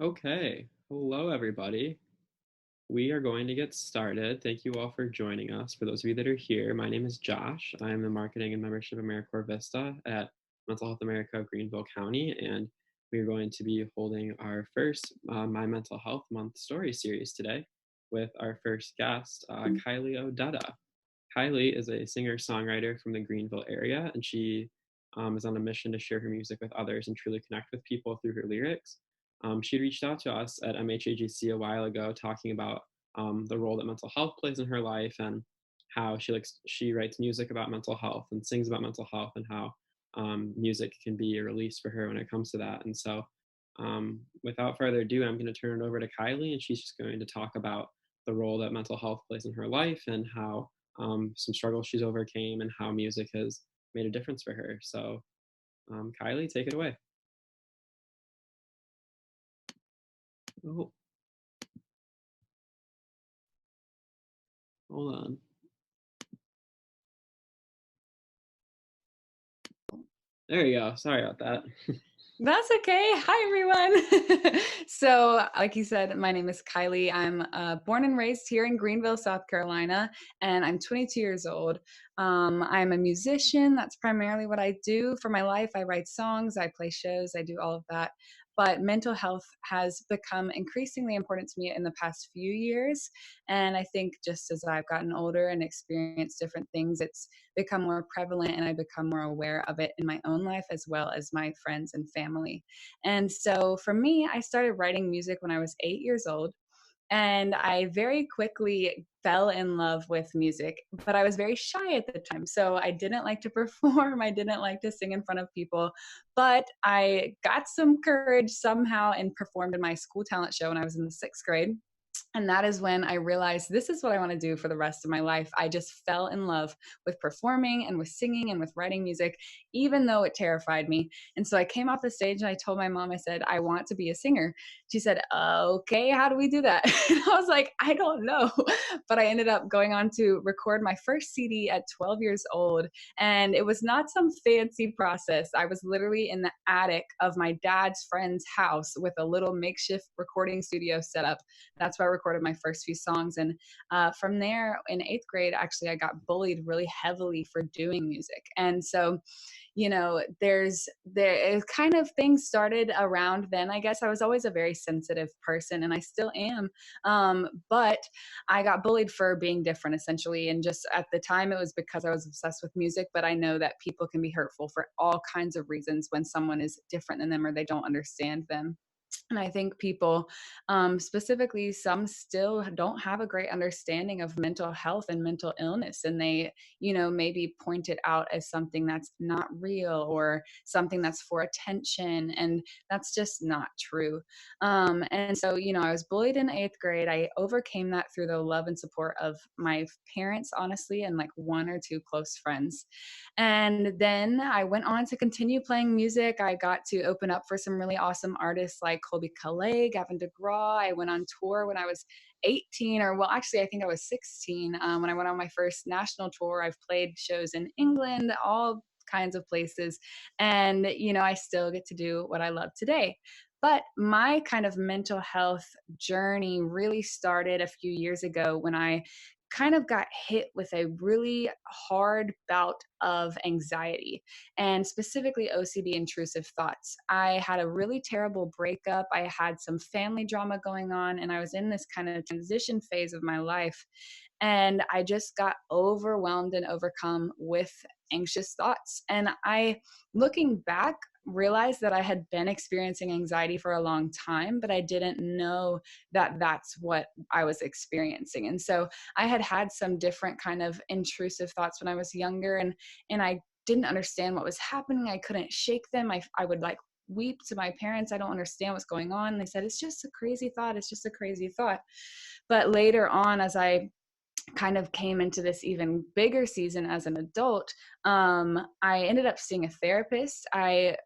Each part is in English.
Okay, hello everybody. We are going to get started. Thank you all for joining us. For those of you that are here, my name is Josh. I am the Marketing and Membership AmeriCorps Vista at Mental Health America, Greenville County, and we are going to be holding our first My Mental Health Month story series today with our first guest, Kylie Odetta. Kylie is a singer-songwriter from the Greenville area, and she is on a mission to share her music with others and truly connect with people through her lyrics. She reached out to us at MHAGC a while ago, talking about the role that mental health plays in her life and how she writes music about mental health and sings about mental health and how music can be a release for her when it comes to that. And so, without further ado, I'm going to turn it over to Kylie, and she's just going to talk about the role that mental health plays in her life and how some struggles she's overcame and how music has made a difference for her. So, Kylie, take it away. Oh, hold on. There you go. Sorry about that. That's okay. Hi, everyone. So, like you said, my name is Kylie. I'm born and raised here in Greenville, South Carolina, and I'm 22 years old. I'm a musician. That's primarily what I do for my life. I write songs, I play shows, I do all of that. But mental health has become increasingly important to me in the past few years. And I think just as I've gotten older and experienced different things, it's become more prevalent and I become more aware of it in my own life as well as my friends and family. And so for me, I started writing music when I was 8 years old. And I very quickly fell in love with music, but I was very shy at the time. So I didn't like to perform. I didn't like to sing in front of people. But I got some courage somehow and performed in my school talent show when I was in the sixth grade. And that is when I realized this is what I want to do for the rest of my life. I just fell in love with performing and with singing and with writing music, even though it terrified me. And so I came off the stage and I told my mom, I said, I want to be a singer. She said, okay, how do we do that? And I was like, I don't know. But I ended up going on to record my first CD at 12 years old. And it was not some fancy process. I was literally in the attic of my dad's friend's house with a little makeshift recording studio set up. That's where I recorded my first few songs. And from there, in eighth grade, actually, I got bullied really heavily for doing music. And so, there kind of things started around then. I guess I was always a very sensitive person, and I still am. But I got bullied for being different, essentially. And just at the time, it was because I was obsessed with music. But I know that people can be hurtful for all kinds of reasons when someone is different than them or they don't understand them. And I think people, specifically, some still don't have a great understanding of mental health and mental illness. And they, maybe point it out as something that's not real or something that's for attention. And that's just not true. And so, I was bullied in eighth grade. I overcame that through the love and support of my parents, honestly, and like one or two close friends. And then I went on to continue playing music. I got to open up for some really awesome artists like Colby Calais, Gavin DeGraw. I went on tour when I was 18, or well, actually, I think I was 16 when I went on my first national tour. I've played shows in England, all kinds of places. And, I still get to do what I love today. But my kind of mental health journey really started a few years ago when I kind of got hit with a really hard bout of anxiety and specifically OCD intrusive thoughts. I had a really terrible breakup. I had some family drama going on, and I was in this kind of transition phase of my life. And I just got overwhelmed and overcome with anxious thoughts. And looking back, realized that I had been experiencing anxiety for a long time, but I didn't know that that's what I was experiencing. And so I had had some different kind of intrusive thoughts when I was younger, and I didn't understand what was happening. I couldn't shake them. I would like weep to my parents. I don't understand what's going on. And they said, it's just a crazy thought. It's just a crazy thought. But later on, as I kind of came into this even bigger season as an adult, I ended up seeing a therapist. I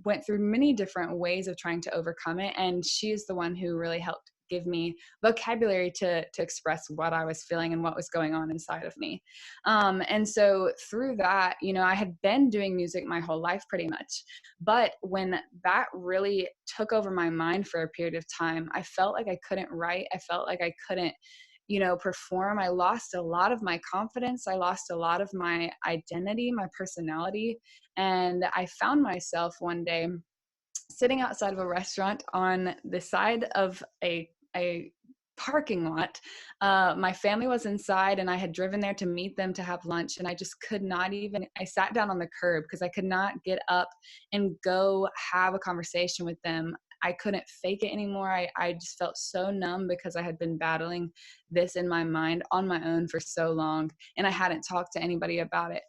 went through many different ways of trying to overcome it, and she's the one who really helped give me vocabulary to express what I was feeling and what was going on inside of me. And so through that, I had been doing music my whole life pretty much. But when that really took over my mind for a period of time, I felt like I couldn't write. I felt like I couldn't perform. I lost a lot of my confidence. I lost a lot of my identity, my personality. And I found myself one day sitting outside of a restaurant on the side of a parking lot. My family was inside and I had driven there to meet them to have lunch. And I just could not even, I sat down on the curb because I could not get up and go have a conversation with them. I couldn't fake it anymore. I just felt so numb because I had been battling this in my mind on my own for so long. And I hadn't talked to anybody about it.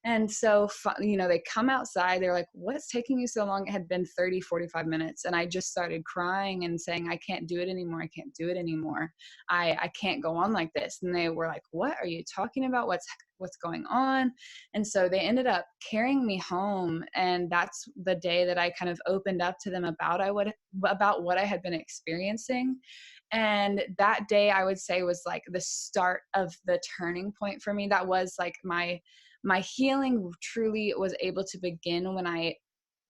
And so, they come outside, they're like, what's taking you so long? It had been 30, 45 minutes. And I just started crying and saying, I can't do it anymore. I can't do it anymore. I can't go on like this. And they were like, what are you talking about? What's going on? And so they ended up carrying me home. And that's the day that I kind of opened up to them about what I had been experiencing. And that day I would say was like the start of the turning point for me. That was like my healing truly was able to begin when I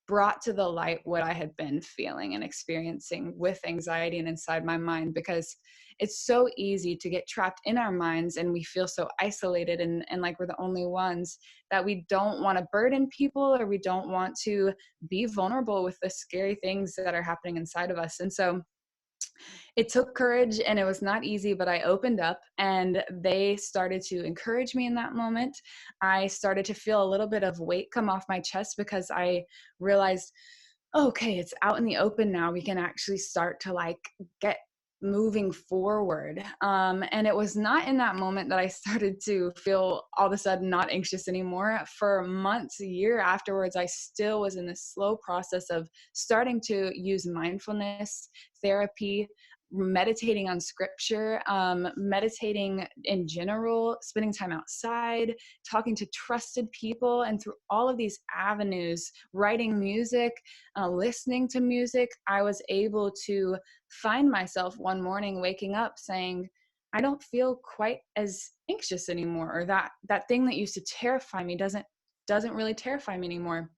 brought to the light what I had been feeling and experiencing with anxiety and inside my mind, because it's so easy to get trapped in our minds and we feel so isolated and like we're the only ones, that we don't want to burden people, or we don't want to be vulnerable with the scary things that are happening inside of us. And so it took courage and it was not easy, but I opened up and they started to encourage me in that moment. I started to feel a little bit of weight come off my chest because I realized, okay, it's out in the open now. We can actually start to like get moving forward. And it was not in that moment that I started to feel all of a sudden not anxious anymore. For months, a year afterwards, I still was in this slow process of starting to use mindfulness therapy, meditating on scripture, meditating in general, spending time outside, talking to trusted people, and through all of these avenues, writing music, listening to music, I was able to find myself one morning waking up saying, I don't feel quite as anxious anymore, or that thing that used to terrify me doesn't really terrify me anymore.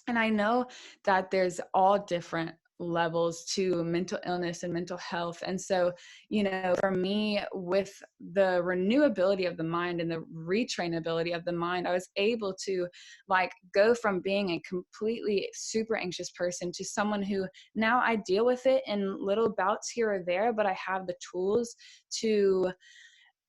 And I know that there's all different levels to mental illness and mental health. And so, for me, with the renewability of the mind and the retrainability of the mind, I was able to like go from being a completely super anxious person to someone who now I deal with it in little bouts here or there, but I have the tools to,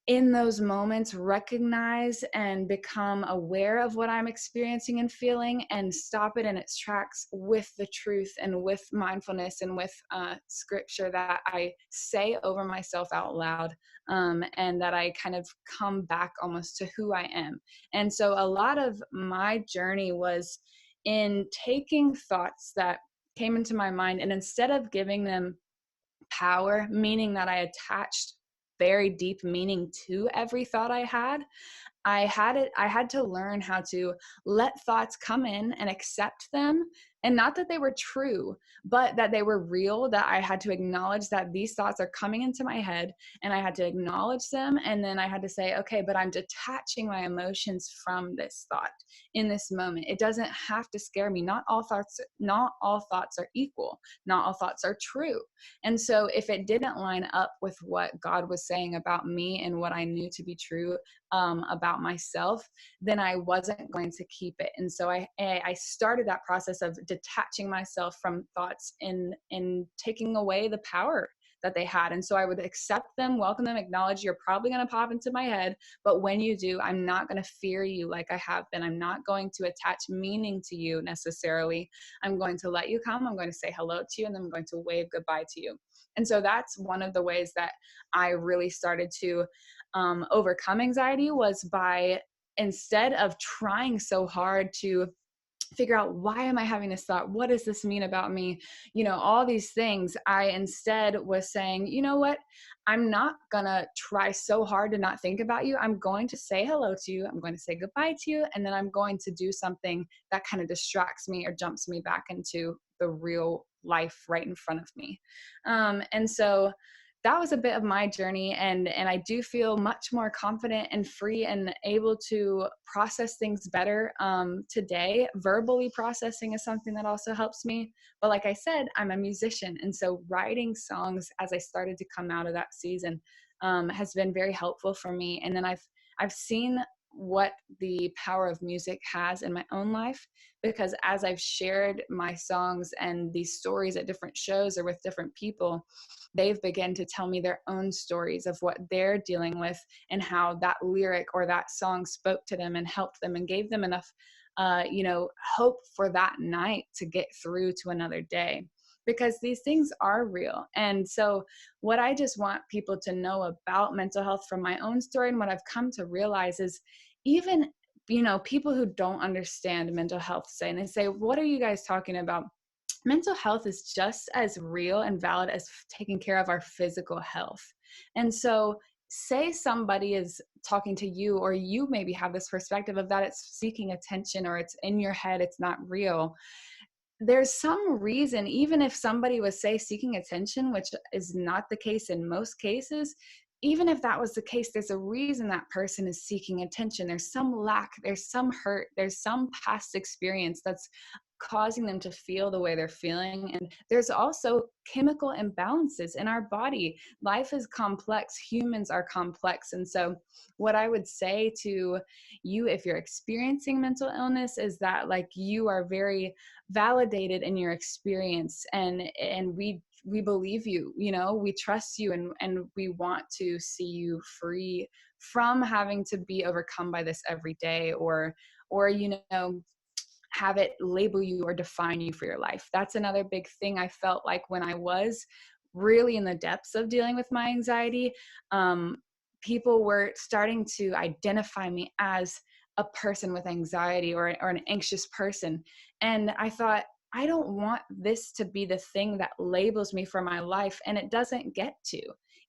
in those moments, recognize and become aware of what I'm experiencing and feeling, and stop it in its tracks with the truth and with mindfulness and with scripture that I say over myself out loud, and that I kind of come back almost to who I am. And so a lot of my journey was in taking thoughts that came into my mind, and instead of giving them power, meaning that I attached very deep meaning to every thought I had to learn how to let thoughts come in and accept them, and not that they were true, but that they were real, that I had to acknowledge that these thoughts are coming into my head, and I had to acknowledge them. And then I had to say, okay, but I'm detaching my emotions from this thought in this moment. It doesn't have to scare me. Not all thoughts are equal. Not all thoughts are true. And so if it didn't line up with what God was saying about me and what I knew to be true about myself, then I wasn't going to keep it. And so I started that process of detaching myself from thoughts and taking away the power that they had. And so I would accept them, welcome them, acknowledge you're probably going to pop into my head, but when you do, I'm not going to fear you like I have been. I'm not going to attach meaning to you necessarily. I'm going to let you come. I'm going to say hello to you, and then I'm going to wave goodbye to you. And so that's one of the ways that I really started to overcome anxiety, was by, instead of trying so hard to figure out, why am I having this thought? What does this mean about me? All these things. I instead was saying, you know what? I'm not gonna try so hard to not think about you. I'm going to say hello to you. I'm going to say goodbye to you. And then I'm going to do something that kind of distracts me or jumps me back into the real life right in front of me. And so that was a bit of my journey, and I do feel much more confident and free and able to process things better today. Verbally processing is something that also helps me. But like I said, I'm a musician, and so writing songs as I started to come out of that season has been very helpful for me. And then I've seen what the power of music has in my own life, because as I've shared my songs and these stories at different shows or with different people, they've begun to tell me their own stories of what they're dealing with and how that lyric or that song spoke to them and helped them and gave them enough hope for that night to get through to another day, because these things are real. And so what I just want people to know about mental health from my own story and what I've come to realize is, even people who don't understand mental health say, and they say, what are you guys talking about? Mental health is just as real and valid as taking care of our physical health. And so say somebody is talking to you, or you maybe have this perspective of that it's seeking attention or it's in your head, it's not real. There's some reason, even if somebody was, say, seeking attention, which is not the case in most cases, even if that was the case, there's a reason that person is seeking attention. There's some lack, there's some hurt, there's some past experience that's causing them to feel the way they're feeling. And there's also chemical imbalances in our body. Life is complex, humans are complex. And so what I would say to you, if you're experiencing mental illness, is that, like, you are very validated in your experience, and we believe you, we trust you, and we want to see you free from having to be overcome by this every day, or have it label you or define you for your life. That's another big thing I felt like when I was really in the depths of dealing with my anxiety. People were starting to identify me as a person with anxiety, or an anxious person. And I thought, I don't want this to be the thing that labels me for my life. And it doesn't get to.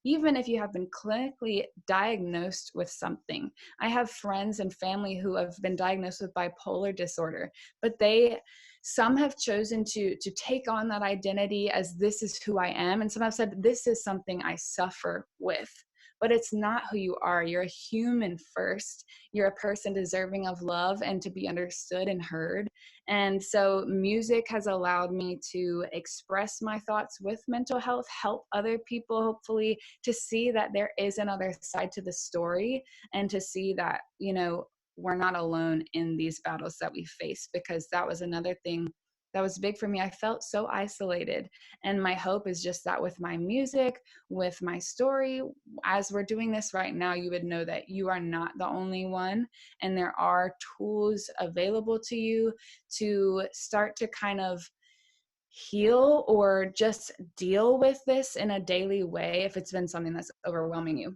Even if you have been clinically diagnosed with something. I have friends and family who have been diagnosed with bipolar disorder, but some have chosen to take on that identity as, this is who I am. And some have said, this is something I suffer with. But it's not who you are. You're a human first. You're a person deserving of love and to be understood and heard. And so music has allowed me to express my thoughts with mental health, help other people, hopefully, to see that there is another side to the story, and to see that, we're not alone in these battles that we face, because that was another thing that was big for me. I felt so isolated. And my hope is just that with my music, with my story, as we're doing this right now, you would know that you are not the only one. And there are tools available to you to start to kind of heal or just deal with this in a daily way if it's been something that's overwhelming you.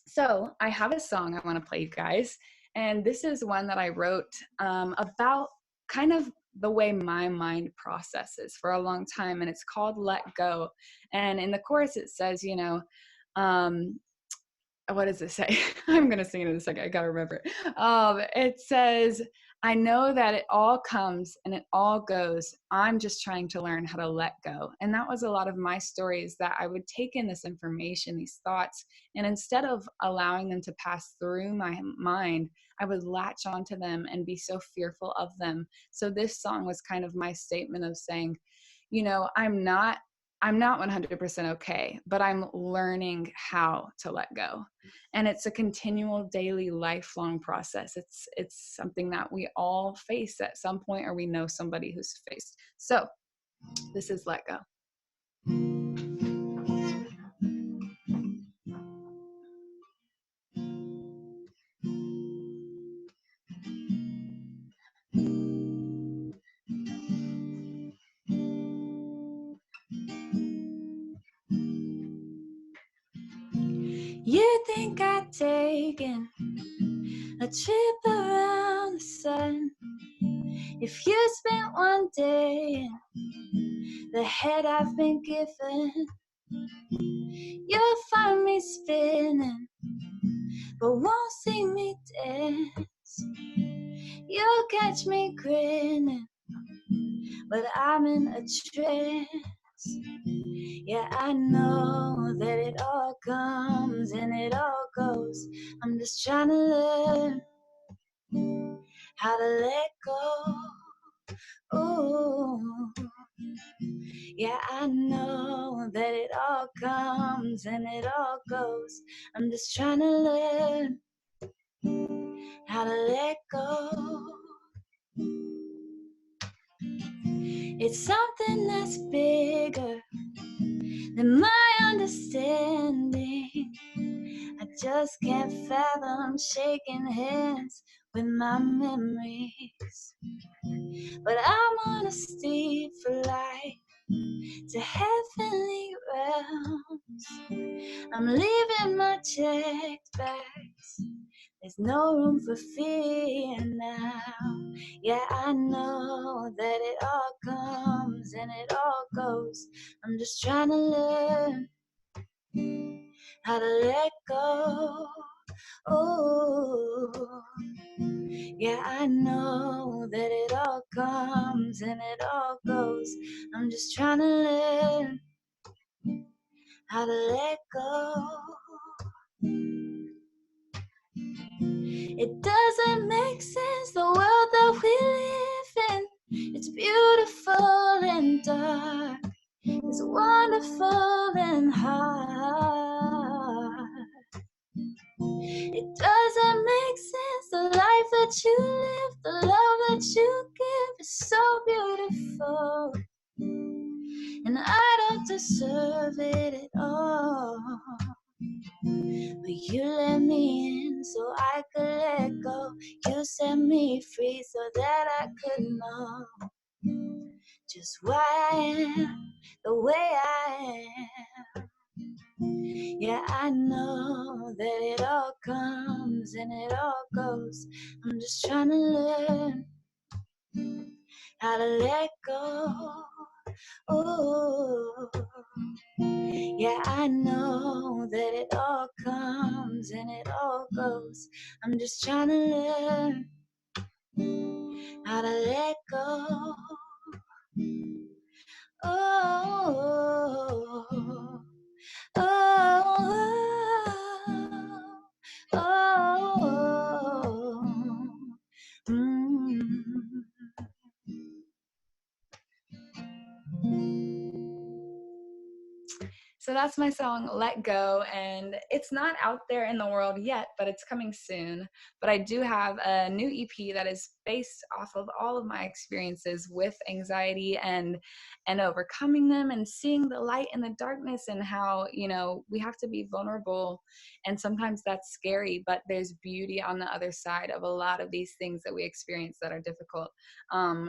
So I have a song I want to play you guys. And this is one that I wrote about kind of the way my mind processes for a long time. And it's called Let Go. And in the chorus, it says, what does it say? I'm going to sing it in a second. I got to remember it. It says, I know that it all comes and it all goes. I'm just trying to learn how to let go. And that was a lot of my stories, that I would take in this information, these thoughts, and instead of allowing them to pass through my mind, I would latch onto them and be so fearful of them. So this song was kind of my statement of saying, I'm not 100% okay, but I'm learning how to let go. And it's a continual daily lifelong process. It's something that we all face at some point, or we know somebody who's faced. So this is Let Go. You think I've taken a trip around the sun? If you spent one day in the head I've been given, you'll find me spinning, but won't see me dance. You'll catch me grinning, but I'm in a trance. Yeah, I know that it all comes and it all goes. I'm just trying to learn how to let go. Ooh, yeah, I know that it all comes and it all goes. I'm just trying to learn how to let go. It's something that's bigger than my understanding. I just can't fathom shaking hands with my memories. But I'm on a steep flight to heavenly realms. I'm leaving my checked bags. There's no room for fear now. Yeah, I know that it all comes and it all goes. I'm just trying to learn how to let go. Oh, yeah, I know that it all comes and it all goes. I'm just trying to learn how to let go. It doesn't make sense, the world that we live in. It's beautiful and dark. It's wonderful and hard. It doesn't make sense, the life that you live, the love that you give is so beautiful. And I don't deserve it at all. But you let me in so I could let go. You set me free so that I could know just why I am the way I am. Yeah, I know that it all comes and it all goes. I'm just trying to learn how to let go. Oh, yeah, I know that it all comes and it all goes. I'm just trying to learn how to let go. Oh, oh, oh, mm. So that's my song, Let Go, and it's not out there in the world yet, but it's coming soon. But I do have a new EP that is based off of all of my experiences with anxiety and overcoming them and seeing the light in the darkness, and how, we have to be vulnerable, and sometimes that's scary, but there's beauty on the other side of a lot of these things that we experience that are difficult.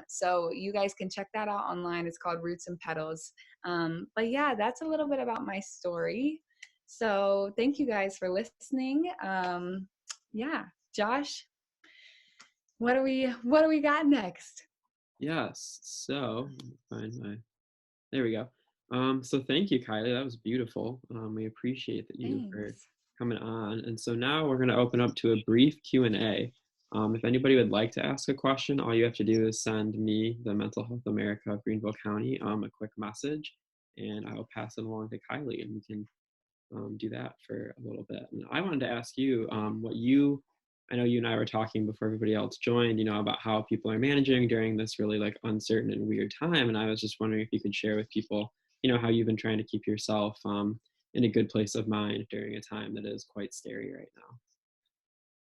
So you guys can check that out online. It's called Roots and Petals. But yeah, that's a little bit about my story. So thank you guys for listening. Yeah, Josh, what do we got next? Yes. So find my. There we go. So thank you, Kylie. That was beautiful. We appreciate that you for Thanks. coming on. And so now we're going to open up to a brief Q&A. If anybody would like to ask a question, all you have to do is send me, the Mental Health America of Greenville County, a quick message, and I'll pass it along to Kylie, and we can do that for a little bit. And I wanted to ask you I know you and I were talking before everybody else joined, about how people are managing during this really like uncertain and weird time. And I was just wondering if you could share with people, how you've been trying to keep yourself in a good place of mind during a time that is quite scary right now.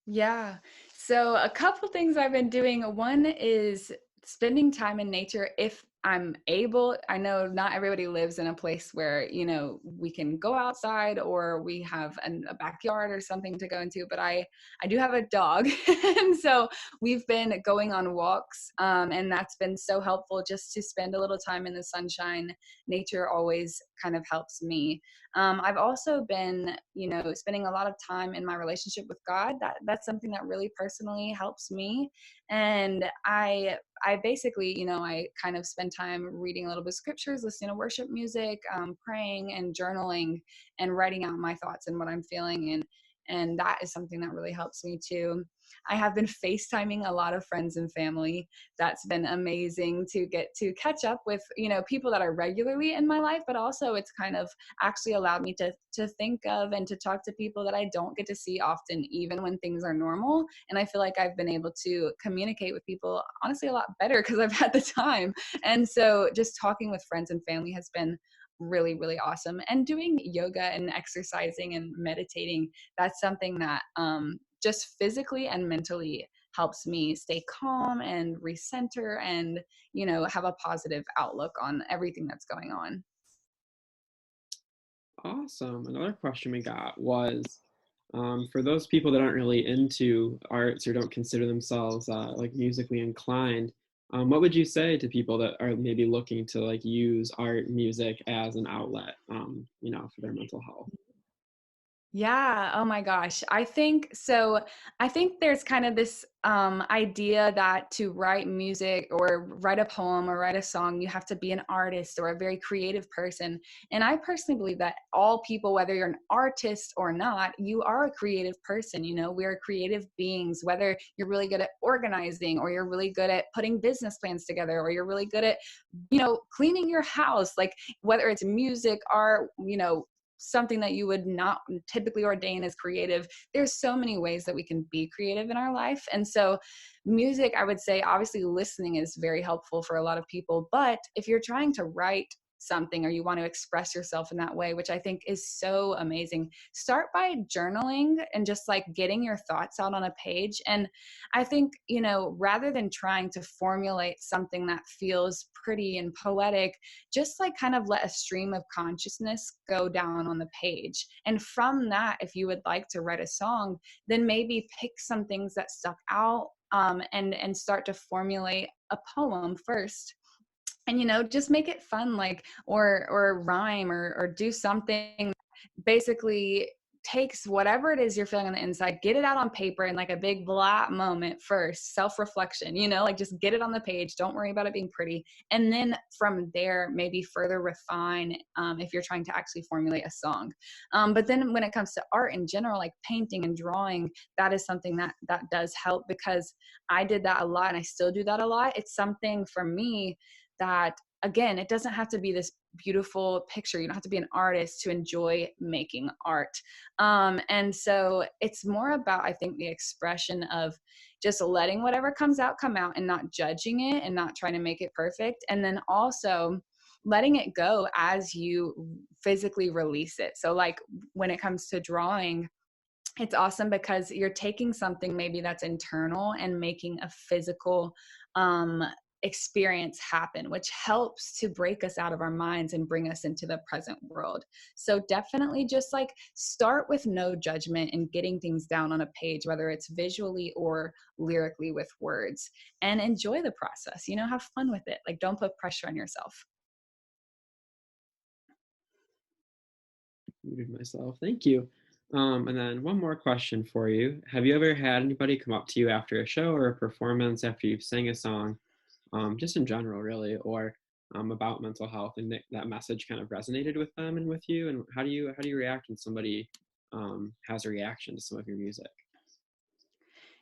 Yeah. So a couple things I've been doing. One is spending time in nature if I'm able. I know not everybody lives in a place where, we can go outside or we have a backyard or something to go into, but I do have a dog. And so we've been going on walks, and that's been so helpful just to spend a little time in the sunshine. Nature always kind of helps me. I've also been, spending a lot of time in my relationship with God. That's something that really personally helps me. And I basically, I kind of spend time reading a little bit of scriptures, listening to worship music, praying and journaling and writing out my thoughts and what I'm feeling. And that is something that really helps me too. I have been FaceTiming a lot of friends and family. That's been amazing to get to catch up with, people that are regularly in my life, but also it's kind of actually allowed me to think of and to talk to people that I don't get to see often, even when things are normal. And I feel like I've been able to communicate with people honestly a lot better because I've had the time. And so just talking with friends and family has been really, really awesome. And doing yoga and exercising and meditating, that's something that just physically and mentally helps me stay calm and recenter and, have a positive outlook on everything that's going on. Awesome. Another question we got was, for those people that aren't really into arts or don't consider themselves like musically inclined, what would you say to people that are maybe looking to like use art, music as an outlet, for their mental health? Yeah. Oh my gosh. I think there's kind of this idea that to write music or write a poem or write a song, you have to be an artist or a very creative person. And I personally believe that all people, whether you're an artist or not, you are a creative person. We're creative beings, whether you're really good at organizing or you're really good at putting business plans together or you're really good at, cleaning your house, like whether it's music, art, something that you would not typically ordain as creative. There's so many ways that we can be creative in our life. And so music, I would say, obviously listening is very helpful for a lot of people. But if you're trying to write something or you want to express yourself in that way, which I think is so amazing, start by journaling and just like getting your thoughts out on a page. And I think, rather than trying to formulate something that feels pretty and poetic, just like kind of let a stream of consciousness go down on the page. And from that, if you would like to write a song, then maybe pick some things that stuck out, and start to formulate a poem first. And just make it fun, like, or rhyme, or do something, basically takes whatever it is you're feeling on the inside, get it out on paper in like a big blah moment first, self-reflection, like just get it on the page. Don't worry about it being pretty. And then from there, maybe further refine, if you're trying to actually formulate a song. But then when it comes to art in general, like painting and drawing, that is something that does help, because I did that a lot and I still do that a lot. It's something for me that, again, it doesn't have to be this beautiful picture. You don't have to be an artist to enjoy making art. And so it's more about, I think, the expression of just letting whatever comes out come out and not judging it and not trying to make it perfect. And then also letting it go as you physically release it. So like when it comes to drawing, it's awesome because you're taking something maybe that's internal and making a physical experience happen, which helps to break us out of our minds and bring us into the present world. So definitely just like start with no judgment and getting things down on a page, whether it's visually or lyrically with words, and enjoy the process, have fun with it. Like, don't put pressure on yourself. Muted myself. Thank you. And then one more question for you. Have you ever had anybody come up to you after a show or a performance after you've sang a song, just in general, really, or about mental health, and that message kind of resonated with them and with you? And how do you react when somebody has a reaction to some of your music?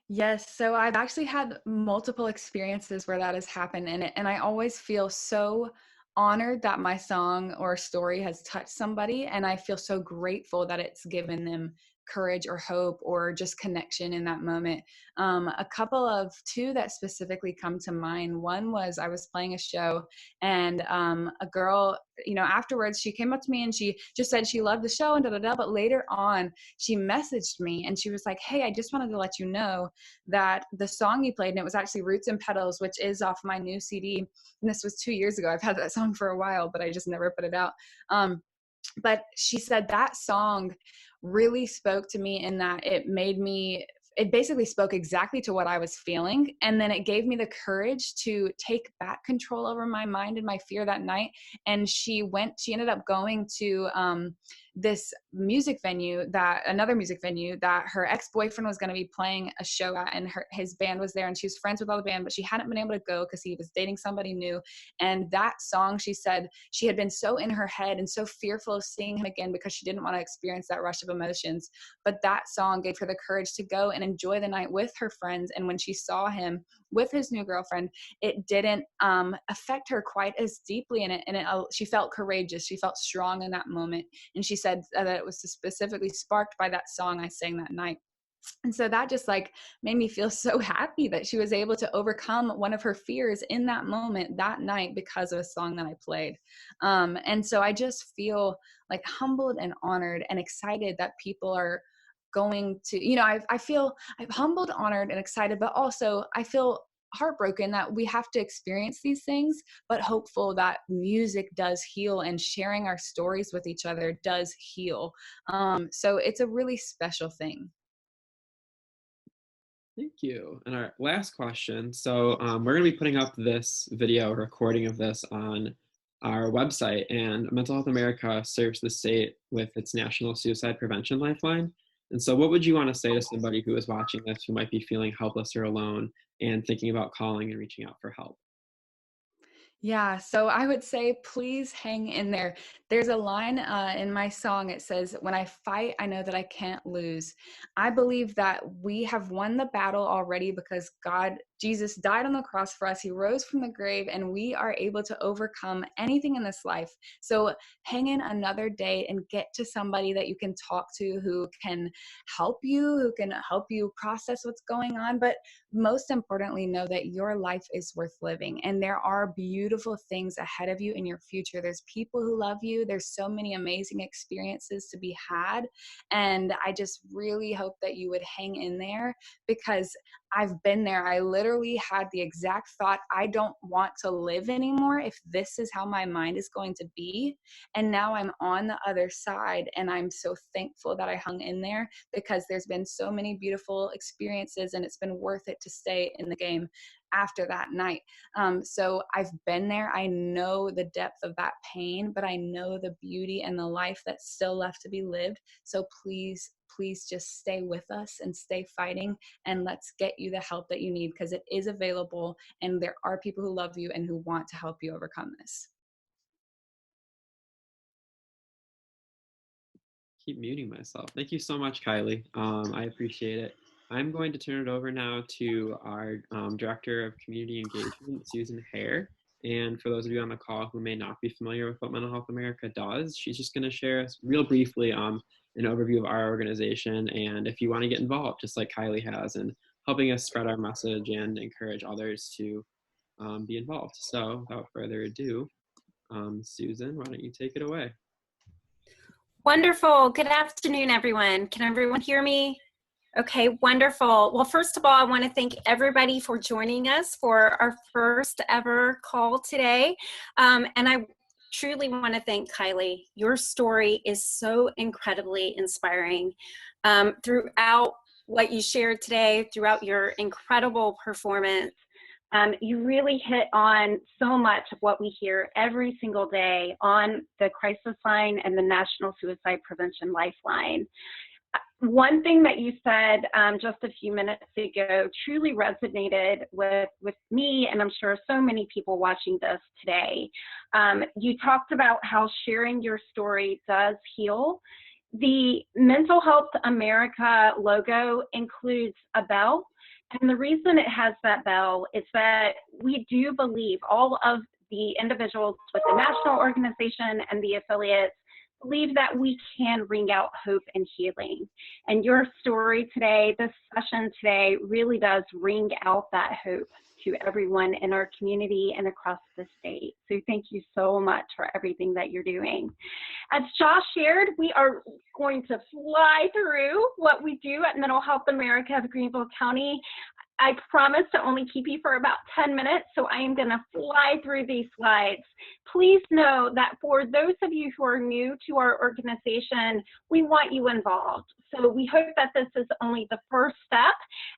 Yes, so I've actually had multiple experiences where that has happened, and I always feel so honored that my song or story has touched somebody, and I feel so grateful that it's given them courage or hope or just connection in that moment. A couple of two that specifically come to mind. One was I was playing a show, and a girl, afterwards she came up to me and she just said she loved the show and da da da. But later on, she messaged me and she was like, "Hey, I just wanted to let you know that the song you played," and it was actually Roots and Petals, which is off my new CD. And this was 2 years ago. I've had that song for a while, but I just never put it out. But she said that song really spoke to me in that it basically spoke exactly to what I was feeling. And then it gave me the courage to take back control over my mind and my fear that night. And she ended up going to this another music venue that her ex-boyfriend was going to be playing a show at, and his band was there, and she was friends with all the band, but she hadn't been able to go because he was dating somebody new. And that song, she said she had been so in her head and so fearful of seeing him again because she didn't want to experience that rush of emotions. But that song gave her the courage to go and enjoy the night with her friends. And when she saw him with his new girlfriend, it didn't affect her quite as deeply in it. And she felt courageous. She felt strong in that moment. And she said that it was specifically sparked by that song I sang that night. And so that just like made me feel so happy that she was able to overcome one of her fears in that moment, that night, because of a song that I played. And so I just feel like humbled and honored and excited that people are going to, I feel I'm humbled, honored, and excited, but also I feel heartbroken that we have to experience these things, but hopeful that music does heal and sharing our stories with each other does heal. So it's a really special thing. Thank you. And our last question. So we're going to be putting up this video recording of this on our website, and Mental Health America serves the state with its National Suicide Prevention Lifeline. And so what would you want to say to somebody who is watching this who might be feeling helpless or alone and thinking about calling and reaching out for help? Yeah, so I would say please hang in there. There's a line in my song. It says, "When I fight, I know that I can't lose." I believe that we have won the battle already because Jesus died on the cross for us. He rose from the grave, and we are able to overcome anything in this life. So hang in another day and get to somebody that you can talk to, who can who can help you process what's going on. But most importantly, know that your life is worth living, and there are beautiful things ahead of you in your future. There's people who love you. There's so many amazing experiences to be had. And I just really hope that you would hang in there, because I've been there. I literally had the exact thought, I don't want to live anymore if this is how my mind is going to be. And now I'm on the other side, and I'm so thankful that I hung in there, because there's been so many beautiful experiences, and it's been worth it to stay in the game after that night. So I've been there. I know the depth of that pain, but I know the beauty and the life that's still left to be lived. So please, please just stay with us and stay fighting, and let's get you the help that you need, because it is available, and there are people who love you and who want to help you overcome this. Keep muting myself. Thank you so much, Kylie. I appreciate it. I'm going to turn it over now to our Director of Community Engagement, Susan Hare. And for those of you on the call who may not be familiar with what Mental Health America does, she's just going to share us real briefly an overview of our organization, and if you want to get involved, just like Kylie has, and helping us spread our message and encourage others to be involved. So without further ado, Susan, why don't you take it away? Wonderful. Good afternoon, everyone. Can everyone hear me? Okay, wonderful. Well, first of all, I want to thank everybody for joining us for our first ever call today. And I truly want to thank Kylie. Your story is so incredibly inspiring. Throughout what you shared today, throughout your incredible performance, you really hit on so much of what we hear every single day on the crisis line and the National Suicide Prevention Lifeline. One thing that you said just a few minutes ago truly resonated with me, and I'm sure so many people watching this today. You talked about how sharing your story does heal. The Mental Health America logo includes a bell. And the reason it has that bell is that we do believe, all of the individuals with the national organization and the affiliates believe, that we can ring out hope and healing. And your story today, this session today, really does ring out that hope to everyone in our community and across the state. So thank you so much for everything that you're doing. As Josh shared, we are going to fly through what we do at Mental Health America of Greenville County. I promise to only keep you for about 10 minutes, so I am going to fly through these slides. please know that for those of you who are new to our organization, we want you involved. So we hope that this is only the first step.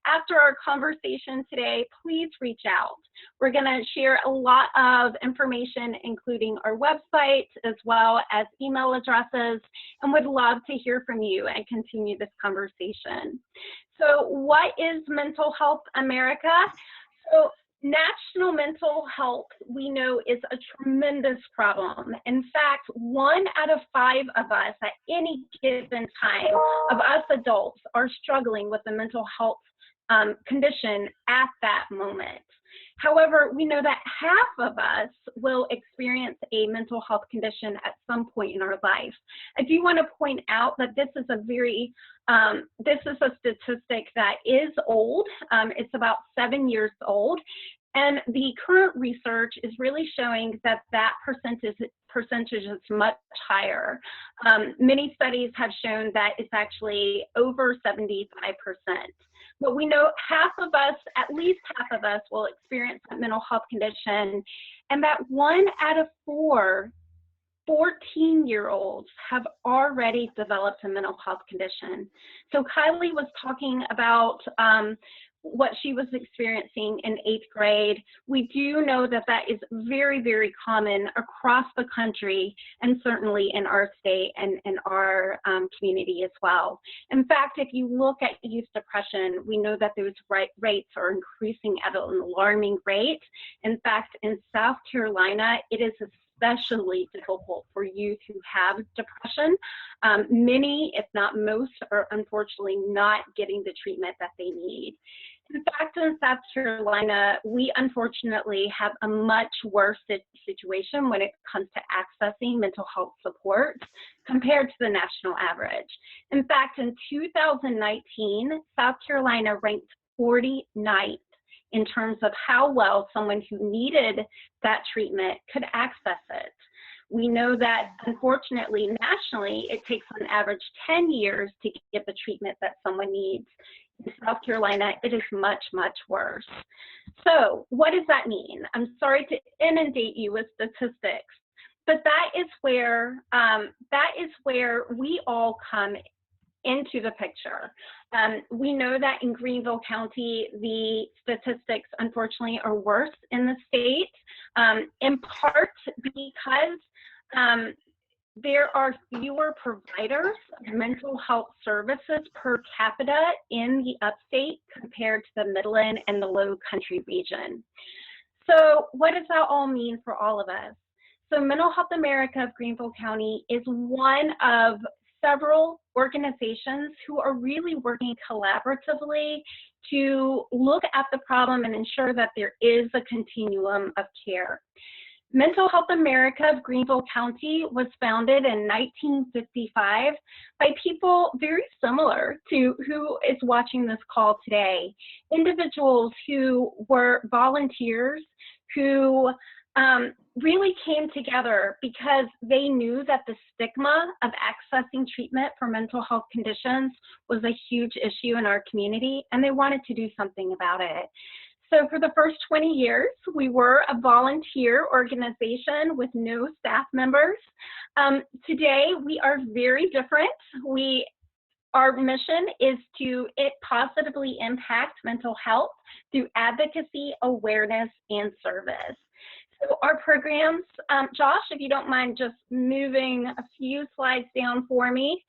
After our conversation today, please reach out. We're going to share a lot of information, including our website, as well as email addresses, and would love to hear from you and continue this conversation. So what is Mental Health America? So national mental health, we know, is a tremendous problem. In fact, 1 out of 5 of us at any given time of us adults are struggling with a mental health condition at that moment. However, we know that half of us will experience a mental health condition at some point in our life. I do want to point out that this is a statistic that is old. It's about 7 years old. And the current research is really showing that that percentage is much higher. Many studies have shown that it's actually over 75%. But we know at least half of us will experience a mental health condition, and that 1 out of 4 14-year-olds have already developed a mental health condition. So Kylie was talking about what she was experiencing in 8th grade. We do know that that is very, very common across the country, and certainly in our state and in our community as well. In fact, if you look at youth depression, we know that those rates are increasing at an alarming rate. In fact, in South Carolina, it is especially difficult for youth who have depression. Many, if not most, are unfortunately not getting the treatment that they need. In fact, in South Carolina, we unfortunately have a much worse situation when it comes to accessing mental health support compared to the national average. In fact, in 2019, South Carolina ranked 49th in terms of how well someone who needed that treatment could access it. We know that, unfortunately, nationally, it takes on average 10 years to get the treatment that someone needs. In South Carolina, it is much, much worse. So what does that mean? I'm sorry to inundate you with statistics, but that is where we all come into the picture. We know that in Greenville County, the statistics, unfortunately, are worse in the state, in part because there are fewer providers of mental health services per capita in the upstate compared to the Midland and the Low Country region. So what does that all mean for all of us? So Mental Health America of Greenville County is one of several organizations who are really working collaboratively to look at the problem and ensure that there is a continuum of care. Mental Health America of Greenville County was founded in 1955 by people very similar to who is watching this call today. Individuals who were volunteers who really came together because they knew that the stigma of accessing treatment for mental health conditions was a huge issue in our community, and they wanted to do something about it. So for the first 20 years, we were a volunteer organization with no staff members. Today, we are very different. Our mission is to positively impact mental health through advocacy, awareness, and service. So our programs, Josh, if you don't mind just moving a few slides down for me.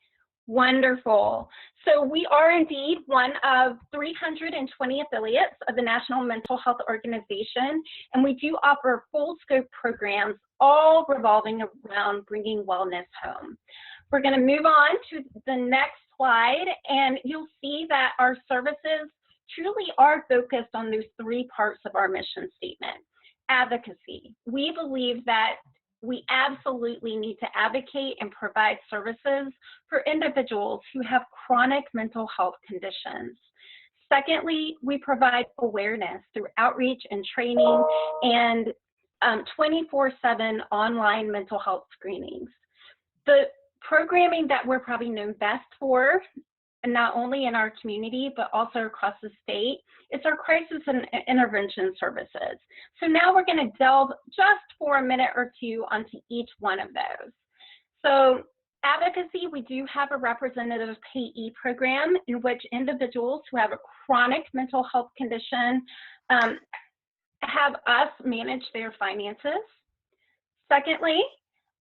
Wonderful. So we are indeed one of 320 affiliates of the National Mental Health Organization, and we do offer full scope programs, all revolving around bringing wellness home. We're going to move on to the next slide, and you'll see that our services truly are focused on those 3 parts of our mission statement. Advocacy. We believe that we absolutely need to advocate and provide services for individuals who have chronic mental health conditions. Secondly, we provide awareness through outreach and training and 24/7 online mental health screenings. The programming that we're probably known best for and not only in our community, but also across the state, is our crisis and intervention services. So now we're going to delve just for a minute or two onto each one of those. So advocacy, we do have a representative payee program in which individuals who have a chronic mental health condition have us manage their finances. Secondly,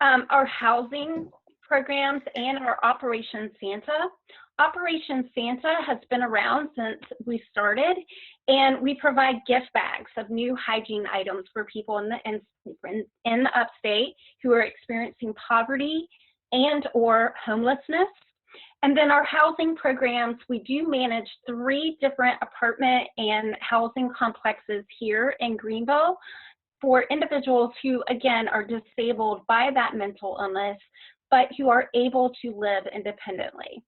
our housing programs and our Operation Santa. Operation Santa has been around since we started, and we provide gift bags of new hygiene items for people in the upstate who are experiencing poverty and or homelessness. And then our housing programs, we do manage 3 different apartment and housing complexes here in Greenville for individuals who, again, are disabled by that mental illness, but who are able to live independently.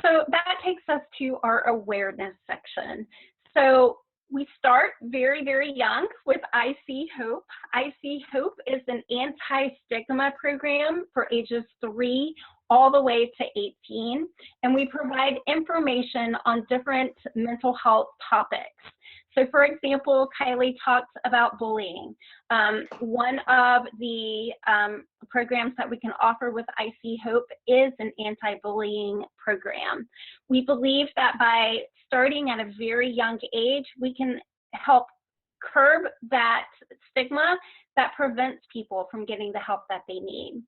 So that takes us to our awareness section. So we start very, very young with I See Hope. I See Hope is an anti-stigma program for ages 3 all the way to 18, and we provide information on different mental health topics. So for example, Kylie talks about bullying. One of the programs that we can offer with I See Hope is an anti-bullying program. We believe that by starting at a very young age, we can help curb that stigma that prevents people from getting the help that they need.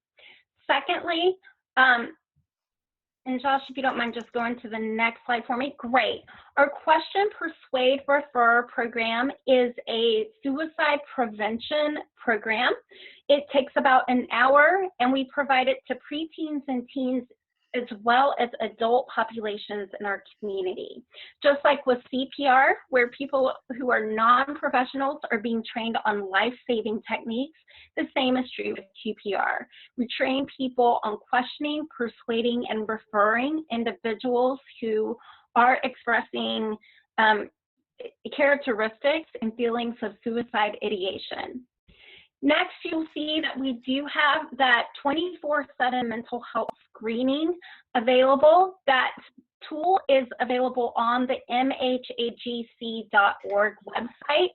Secondly, and Josh, if you don't mind just going to the next slide for me. Great. Our Question, Persuade, Refer program is a suicide prevention program. It takes about an hour, and we provide it to preteens and teens as well as adult populations in our community. Just like with CPR, where people who are non-professionals are being trained on life-saving techniques, the same is true with QPR. We train people on questioning, persuading, and referring individuals who are expressing characteristics and feelings of suicide ideation. Next, you'll see that we do have that 24/7 mental health screening available. That tool is available on the mhagc.org website,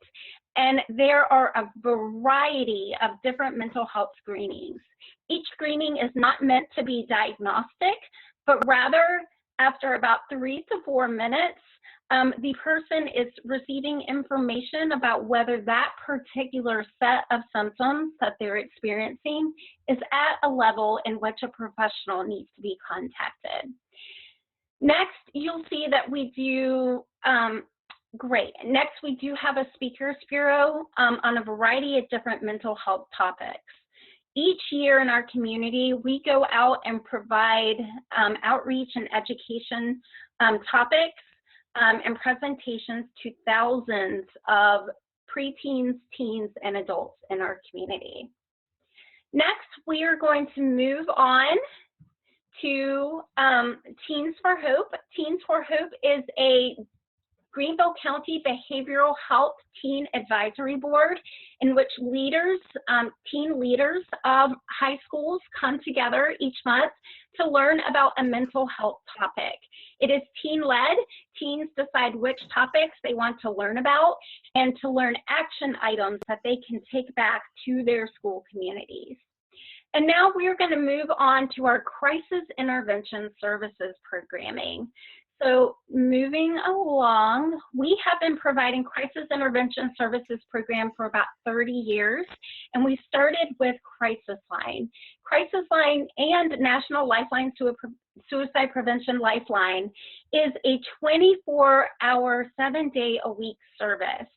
and there are a variety of different mental health screenings. Each screening is not meant to be diagnostic, but rather after about 3 to 4 minutes, the person is receiving information about whether that particular set of symptoms that they're experiencing is at a level in which a professional needs to be contacted. Next, you'll see that we do, Next, we do have a speakers bureau on a variety of different mental health topics. Each year in our community, we go out and provide outreach and education topics and presentations to thousands of preteens, teens, and adults in our community. Next, we are going to move on to Teens for Hope. Teens for Hope is a Greenville County Behavioral Health Teen Advisory Board in which leaders, teen leaders of high schools come together each month to learn about a mental health topic. It is teen-led. Teens decide which topics they want to learn about and to learn action items that they can take back to their school communities. And now we are going to move on to our Crisis Intervention Services programming. So moving along, we have been providing Crisis Intervention Services program for about 30 years, and we started with Crisis Line. Crisis Line and National Lifeline Suicide Prevention Lifeline is a 24-hour, 7-day-a-week service.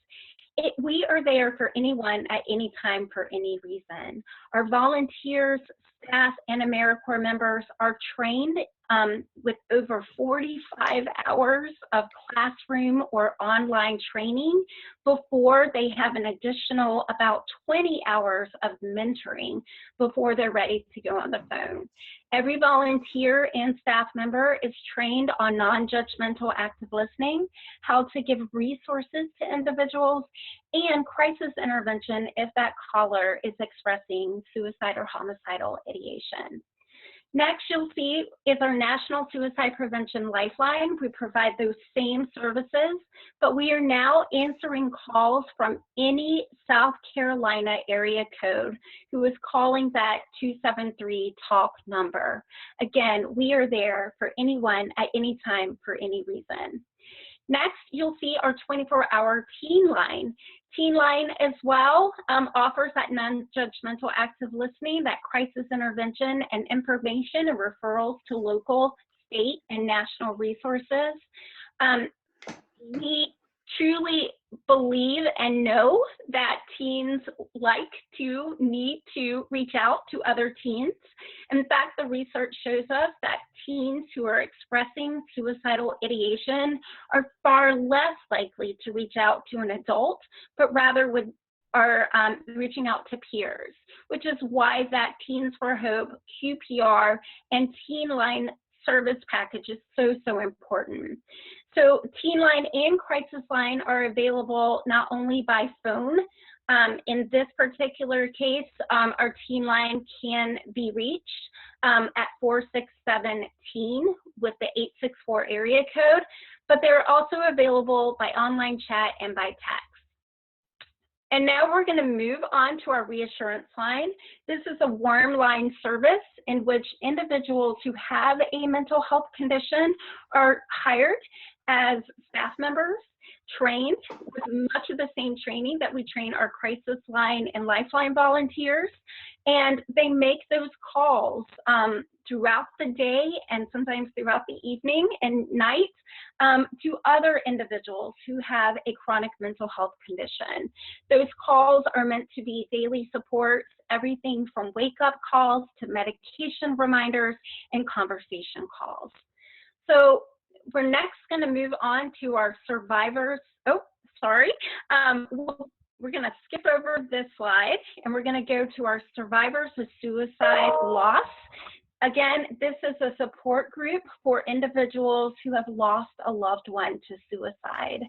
We are there for anyone at any time for any reason. Our volunteers, staff, and AmeriCorps members are trained with over 45 hours of classroom or online training before they have an additional about 20 hours of mentoring before they're ready to go on the phone. Every volunteer and staff member is trained on non-judgmental active listening, how to give resources to individuals, and crisis intervention if that caller is expressing suicide or homicidal ideation. Next, you'll see is our National Suicide Prevention Lifeline. We provide those same services, but we are now answering calls from any South Carolina area code who is calling that 273 TALK number. Again, we are there for anyone at any time for any reason. Next, you'll see our 24-hour teen line. Teen line as well offers that non-judgmental active listening, that crisis intervention and information and referrals to local, state, and national resources. We truly believe and know that teens need to reach out to other teens. In fact, the research shows us that teens who are expressing suicidal ideation are far less likely to reach out to an adult, but rather are reaching out to peers, which is why that Teens for Hope, QPR, and Teen Line service package is so important. So Teen Line and Crisis Line are available not only by phone. In this particular case, our Teen Line can be reached at 467-TEEN with the 864 area code, but they're also available by online chat and by text. And now we're going to move on to our reassurance line. This is a warm line service in which individuals who have a mental health condition are hired as staff members, trained with much of the same training that we train our crisis line and lifeline volunteers. And they make those calls throughout the day and sometimes throughout the evening and night to other individuals who have a chronic mental health condition. Those calls are meant to be daily supports, everything from wake-up calls to medication reminders and conversation calls. So we're next going to move on to our survivors. Oh, sorry. We're going to skip over this slide and we're going to go to our survivors of suicide loss. Again, this is a support group for individuals who have lost a loved one to suicide.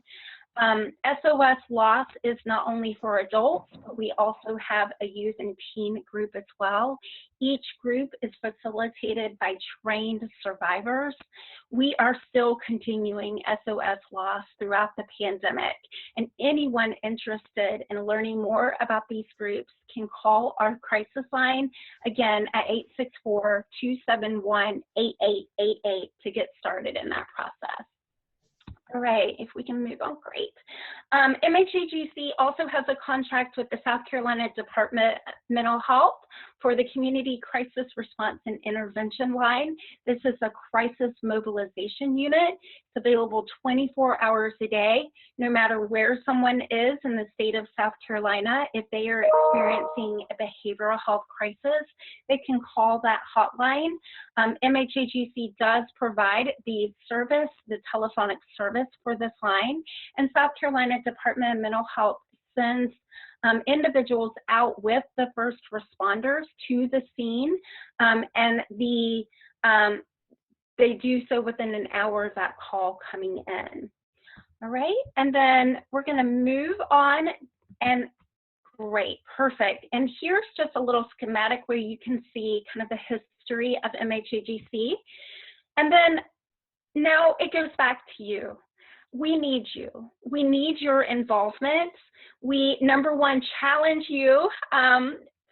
SOS Loss is not only for adults, but we also have a youth and teen group as well. Each group is facilitated by trained survivors. We are still continuing SOS Loss throughout the pandemic, and anyone interested in learning more about these groups can call our crisis line, again, at 864-271-8888 to get started in that process. All right, if we can move on, great. MHAGC also has a contract with the South Carolina Department of Mental Health for the Community Crisis Response and Intervention Line. This is a crisis mobilization unit. It's available 24 hours a day, no matter where someone is in the state of South Carolina. If they are experiencing a behavioral health crisis, they can call that hotline. MHAGC does provide the service, the telephonic service for this line, and South Carolina Department of Mental Health sends individuals out with the first responders to the scene, and they do so within an hour of that call coming in. All right, and then we're going to move on, and great, perfect. And here's just a little schematic where you can see kind of the history of MHAGC. And then now it goes back to you. We need you. We need your involvement. We, number one, challenge you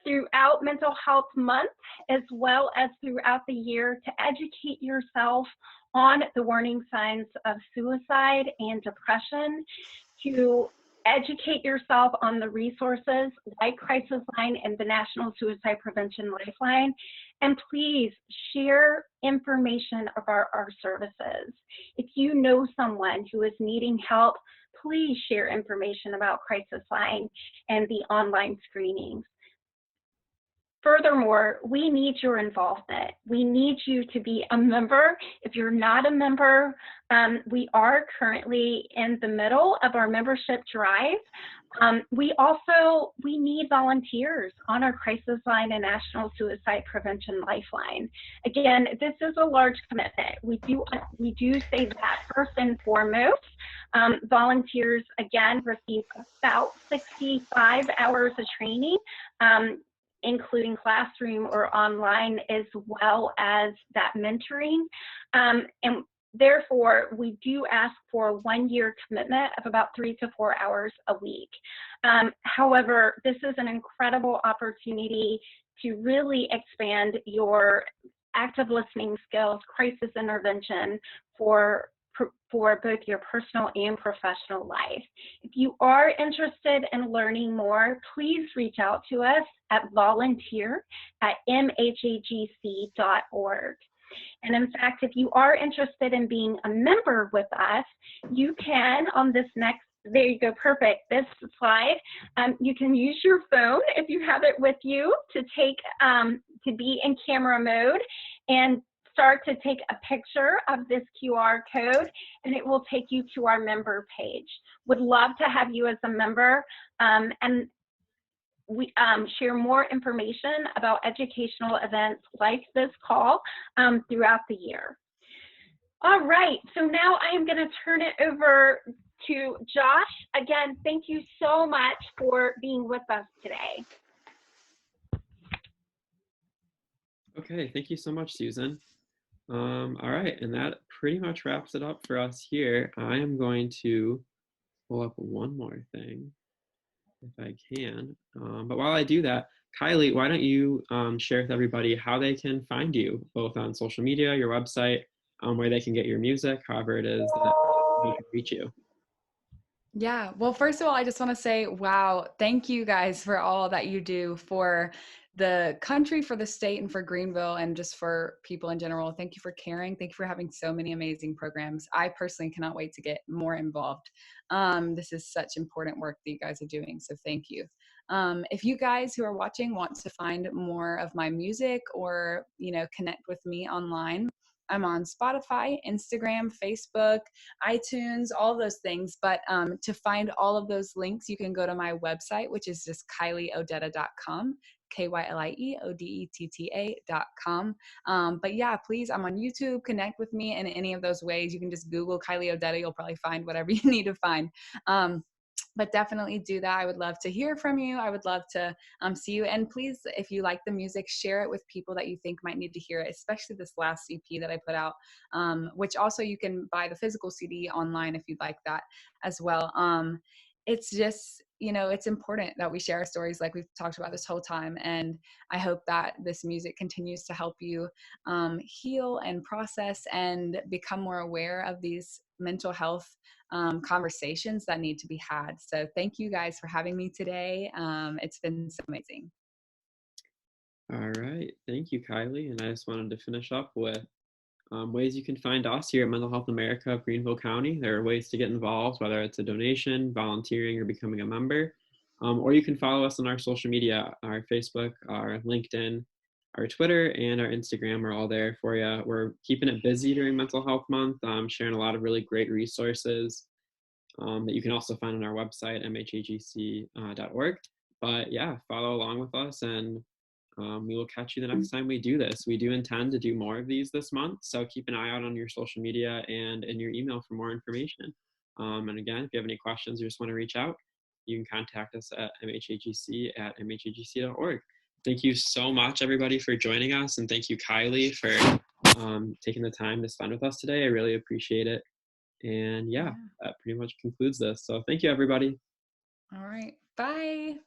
throughout Mental Health Month, as well as throughout the year, to educate yourself on the warning signs of suicide and depression, to educate yourself on the resources like Crisis Line and the National Suicide Prevention Lifeline, and please share information about our services. If you know someone who is needing help, please share information about Crisis Line and the online screenings. Furthermore, we need your involvement. We need you to be a member. If you're not a member, we are currently in the middle of our membership drive. We need volunteers on our Crisis Line and National Suicide Prevention Lifeline. Again, this is a large commitment. We do say that first and foremost. Volunteers, again, receive about 65 hours of training including classroom or online, as well as that mentoring. And therefore, we do ask for a 1-year commitment of about 3 to 4 hours a week. However, this is an incredible opportunity to really expand your active listening skills, crisis intervention for both your personal and professional life. If you are interested in learning more, please reach out to us at volunteer@mhagc.org. And in fact, if you are interested in being a member with us, you can, on this next, there you go, perfect, this slide, you can use your phone if you have it with you to take, to be in camera mode and start to take a picture of this QR code, and it will take you to our member page. Would love to have you as a member, and we share more information about educational events like this call throughout the year. All right, so now I am going to turn it over to Josh. Again, thank you so much for being with us today. Okay, thank you so much, Susan. All right, and that pretty much wraps it up for us here. I am going to pull up one more thing if I can. But while I do that, Kylie, why don't you share with everybody how they can find you, both on social media, your website, where they can get your music, however it is that they can reach you. Yeah. Well, first of all, I just want to say, wow, thank you guys for all that you do for the country, for the state, and for Greenville, and just for people in general. Thank you for caring. Thank you for having so many amazing programs. I personally cannot wait to get more involved. This is such important work that you guys are doing. So thank you. If you guys who are watching want to find more of my music or, connect with me online, I'm on Spotify, Instagram, Facebook, iTunes, all those things. But to find all of those links, you can go to my website, which is just KylieOdetta.com, KylieOdetta.com. But yeah, please, I'm on YouTube. Connect with me in any of those ways. You can just Google Kylie Odetta. You'll probably find whatever you need to find. But definitely do that. I would love to hear from you. I would love to see you. And please, if you like the music, share it with people that you think might need to hear it, especially this last EP that I put out, which also you can buy the physical CD online if you'd like that as well. It's just, it's important that we share our stories like we've talked about this whole time. And I hope that this music continues to help you heal and process and become more aware of these mental health conversations that need to be had. So thank you guys for having me today. It's been so amazing. All right. Thank you, Kylie. And I just wanted to finish up with ways you can find us here at Mental Health America of Greenville County. There are ways to get involved, whether it's a donation, volunteering, or becoming a member. Or you can follow us on our social media, our Facebook, our LinkedIn, our Twitter, and our Instagram are all there for you. We're keeping it busy during Mental Health Month, sharing a lot of really great resources that you can also find on our website, mhagc.org. But yeah, follow along with us, and we will catch you the next time we do this. We do intend to do more of these this month, so keep an eye out on your social media and in your email for more information. And again, if you have any questions or just want to reach out, you can contact us at mhagc@mhagc.org. Thank you so much, everybody, for joining us, and thank you, Kylie, for taking the time to spend with us today. I really appreciate it. And yeah, that pretty much concludes this. So thank you, everybody. All right. Bye.